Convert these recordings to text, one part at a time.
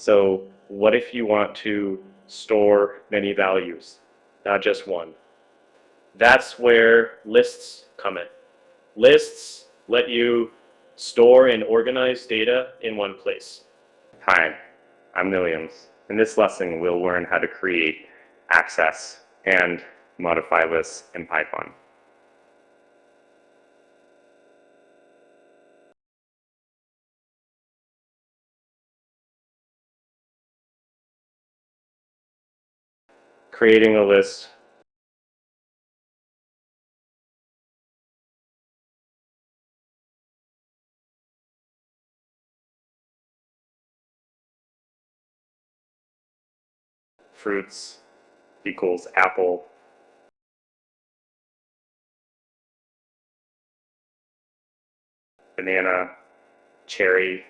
So what if you want to store many values, not just one? That's where lists come in. Lists let you store and organize data in one place. Hi, I'm Williams. In this lesson, we'll learn how to create, access, and modify lists in Python. Creating a list. Fruits equals apple. Banana, cherry.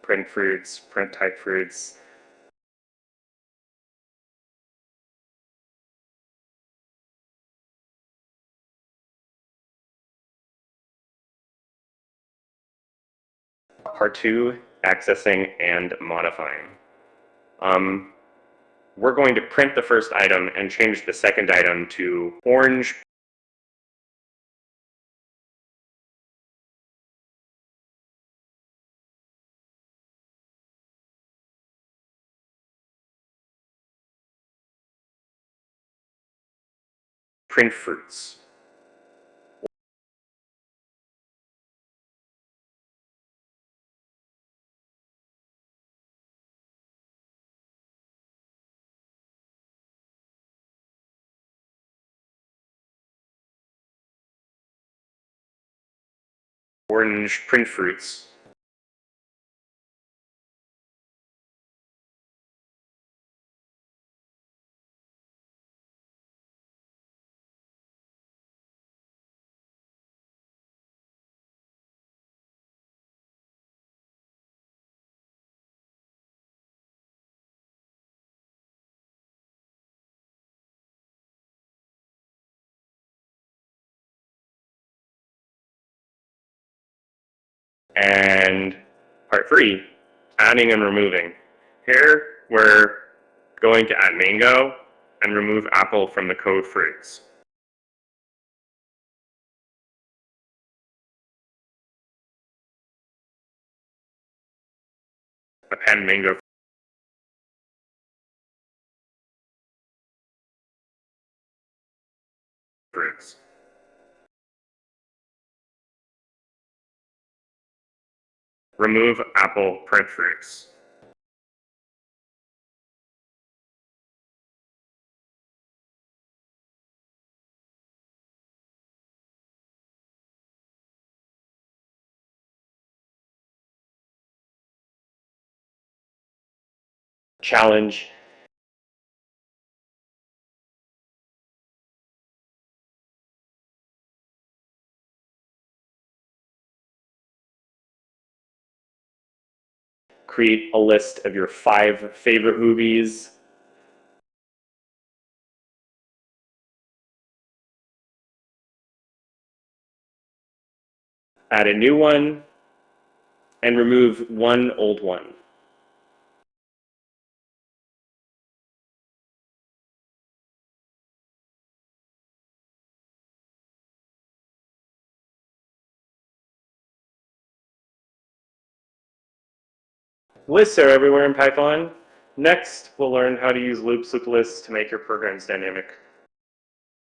Print fruits, print type fruits. Part 2, accessing and modifying. We're going to print the first item and change the second item to orange. Print fruits. Orange print fruits. And part 3, adding and removing. Here we're going to add mango and remove apple from the code fruits. Append mango fruits. Remove apple print fruits. Challenge. Create a list of your 5 favorite movies. Add a new one and remove one old one. Lists are everywhere in Python. Next, we'll learn how to use loops with lists to make your programs dynamic.